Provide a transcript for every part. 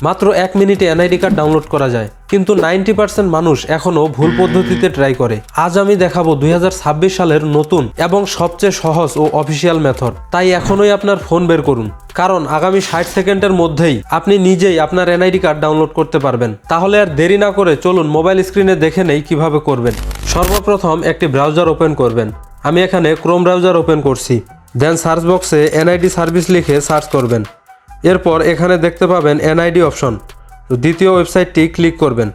মাত্র 1 মিনিটে NID card download করা যায়, কিন্তু 90% মানুষ এখনও ভুল পদ্ধতিতে ট্রাই করে। আজ আমি দেখাবো 2026 সালের নতুন এবং সবচেয়ে সহজ ও অফিসিয়াল মেথড। তাই এখনই আপনার ফোন বের করুন, কারণ আগামী 60 সেকেন্ডের মধ্যেই আপনি নিজেই আপনার এনআইডি কার্ড ডাউনলোড করতে পারবেন। তাহলে আর দেরি না করে চলুন মোবাইল স্ক্রিনে দেখে নেই কিভাবে করবেন। সর্বপ্রথম একটি ব্রাউজার ওপেন করবেন। আমি এখানে ক্রোম ব্রাউজার ওপেন করছি। দেন সার্চ বক্সে এনআইডি সার্ভিস লিখে সার্চ করবেন। এরপর এখানে দেখতে পাবেন এনআইডি অপশন, দ্বিতীয় ওয়েবসাইটটি ক্লিক করবেন।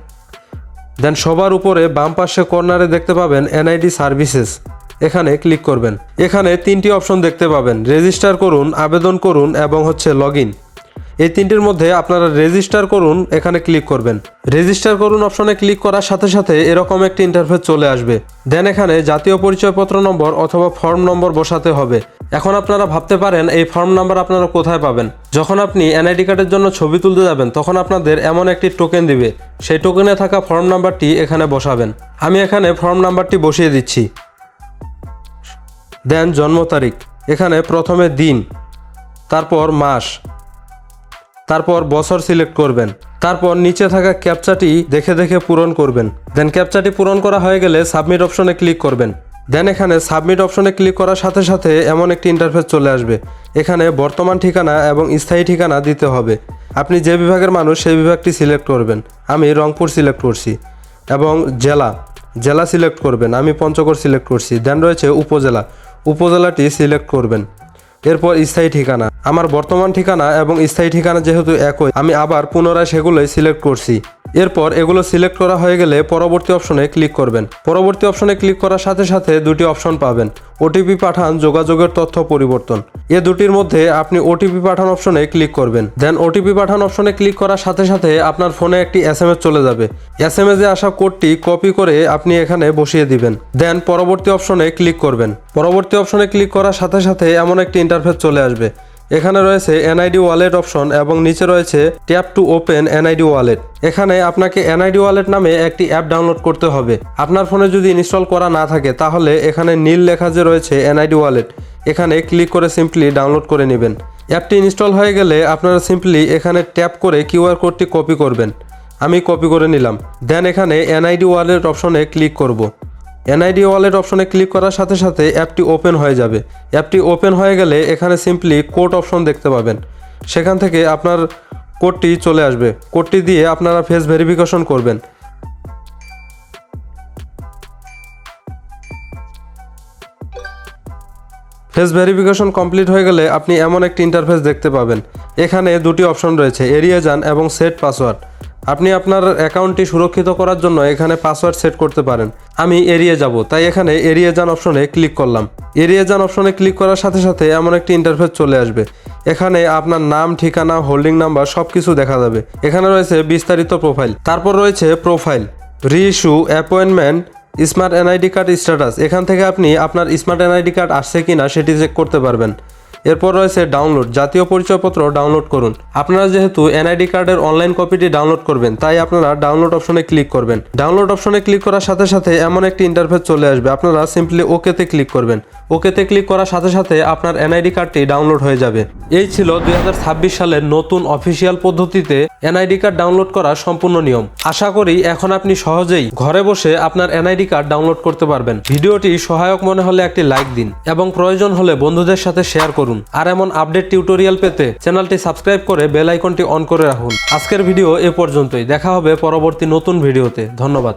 দেন সবার উপরে বাম পাশে কর্নারে দেখতে পাবেন এনআইডি সার্ভিসেস, এখানে ক্লিক করবেন। এখানে 3টি অপশন দেখতে পাবেন, রেজিস্টার করুন, আবেদন করুন এবং লগ ইন। এই 3টির মধ্যে আপনারা রেজিস্টার করুন এখানে ক্লিক করবেন। রেজিস্টার করুন অপশনে ক্লিক করার সাথে সাথে এরকম একটি ইন্টারফেস চলে আসবে। দেন এখানে জাতীয় পরিচয়পত্র নম্বর অথবা ফর্ম নম্বর বসাতে হবে। এখন আপনারা ভাবতে পারেন এই ফর্ম নাম্বার আপনারা কোথায় পাবেন। যখন আপনি এনআইডি কার্ডের জন্য ছবি তুলতে যাবেন তখন আপনাদের এমন একটি টোকেন দিবে, সেই টোকেনে থাকা ফর্ম নাম্বারটি এখানে বসাবেন। আমি এখানে ফর্ম নাম্বারটি বসিয়ে দিচ্ছি। দেন জন্ম তারিখ, এখানে প্রথমে দিন, তারপর মাস, তারপর বছর সিলেক্ট করবেন। তারপর নিচে থাকা ক্যাপচাটি দেখে দেখে পূরণ করবেন। দেন ক্যাপচাটি পূরণ করা হয়ে গেলে সাবমিট অপশনে ক্লিক করবেন। দেন এখানে সাবমিট অপশনে ক্লিক করার সাথে সাথে এমন একটি ইন্টারফেস চলে আসবে। এখানে বর্তমান ঠিকানা এবং স্থায়ী ঠিকানা দিতে হবে। আপনি যে বিভাগের মানুষ সেই বিভাগটি সিলেক্ট করবেন। আমি রংপুর সিলেক্ট করছি। এবং জেলা সিলেক্ট করবেন। আমি পঞ্চগড় সিলেক্ট করছি। দেন রয়েছে উপজেলাটি সিলেক্ট করবেন। এরপর স্থায়ী ঠিকানা, আমার বর্তমান ঠিকানা এবং স্থায়ী ঠিকানা যেহেতু একই, আমি আবার পুনরায় সেগুলোই সিলেক্ট করছি। এরপর এগুলো সিলেক্ট করা হয়ে গেলে পরবর্তী অপশনে ক্লিক করবেন। পরবর্তী অপশনে ক্লিক করার সাথে সাথে দুটি অপশন পাবেন, ওটিপি পাঠান, যোগাযোগের তথ্য পরিবর্তন। এ দুটির মধ্যে আপনি ওটিপি পাঠান অপশনে ক্লিক করবেন। দেন ওটিপি পাঠান অপশনে ক্লিক করার সাথে সাথে আপনার ফোনে একটি এসএমএস চলে যাবে। এসএমএসে আসা কোডটি কপি করে আপনি এখানে বসিয়ে দিবেন। দেন পরবর্তী অপশনে ক্লিক করবেন। পরবর্তী অপশনে ক্লিক করার সাথে সাথে এমন একটি ইন্টারফেস চলে আসবে। এখানে রয়েছে এনআইডি ওয়ালেট অপশন এবং নিচে রয়েছে tap to open NID wallet. এখানে আপনাকে এনআইডি ওয়ালেট নামে একটি অ্যাপ ডাউনলোড করতে হবে। আপনার ফোনে যদি ইনস্টল করা না থাকে তাহলে এখানে নীল লেখা যে রয়েছে এনআইডি ওয়ালেট, এখানে ক্লিক করে সিম্পলি ডাউনলোড করে নেবেন। অ্যাপটি ইনস্টল হয়ে গেলে আপনারা সিম্পলি এখানে ট্যাপ করে কিউআর কোডটি কপি করবেন। আমি কপি করে নিলাম। দেন এখানে এনআইডি ওয়ালেট অপশনে ক্লিক করব। এনআইডি ওয়ালেট অপশনে ক্লিক করার সাথে সাথে অ্যাপটি ওপেন হয়ে যাবে। অ্যাপটি ওপেন হয়ে গেলে এখানে সিম্পলি কোড অপশন দেখতে পাবেন। সেখান থেকে আপনার কোডটি চলে আসবে। কোডটি দিয়ে আপনারা ফেস ভেরিফিকেশন করবেন। ফেস ভেরিফিকেশন কমপ্লিট হয়ে গেলে আপনি এমন একটি ইন্টারফেস দেখতে পাবেন। এখানে দুটি অপশন রয়েছে, এড়িয়ে যান এবং সেট পাসওয়ার্ড। আপনি আপনার অ্যাকাউন্টটি সুরক্ষিত করার জন্য এখানে পাসওয়ার্ড সেট করতে পারেন। আমি এড়িয়ে যাব, তাই এখানে এড়িয়ে যান অপশনে ক্লিক করলাম। এড়িয়ে যান অপশনে ক্লিক করার সাথে সাথে এমন একটি ইন্টারফেস চলে আসবে। এখানে আপনার নাম, ঠিকানা, হোল্ডিং নাম্বার সব কিছু দেখা যাবে। এখানে রয়েছে বিস্তারিত প্রোফাইল, তারপর রয়েছে profile, reissue, appointment, smart NID card status. এখান থেকে আপনি আপনার স্মার্ট এনআইডি কার্ড আসছে কিনা সেটি চেক করতে পারবেন। এরপর রয়েছে ডাউনলোড, জাতীয় পরিচয়পত্র ডাউনলোড করুন। আপনারা যেহেতু এনআইডি কার্ডের অনলাইন কপিটি ডাউনলোড করবেন তাই আপনারা ডাউনলোড অপশনে ক্লিক করবেন। ডাউনলোড অপশনে ক্লিক করার সাথে সাথে এমন একটি ইন্টারফেস চলে আসবে। আপনারা সিম্পলি ওকেতে ক্লিক করবেন। ওকেতে ক্লিক করার সাথে সাথে আপনার এনআইডি কার্ডটি ডাউনলোড হয়ে যাবে। এই ছিল 2026 সালের নতুন অফিসিয়াল পদ্ধতিতে এনআইডি কার্ড ডাউনলোড করার সম্পূর্ণ নিয়ম। আশা করি এখন আপনি সহজেই ঘরে বসে আপনার এনআইডি কার্ড ডাউনলোড করতে পারবেন। ভিডিওটি সহায়ক মনে হলে একটি লাইক দিন এবং প্রয়োজন হলে বন্ধুদের সাথে শেয়ার করুন। আর এমন আপডেট টিউটোরিয়াল পেতে চ্যানেলটি সাবস্ক্রাইব করে বেল আইকনটি অন করে রাখুন। আজকের ভিডিও এ পর্যন্তই। দেখা হবে পরবর্তী নতুন ভিডিওতে। ধন্যবাদ।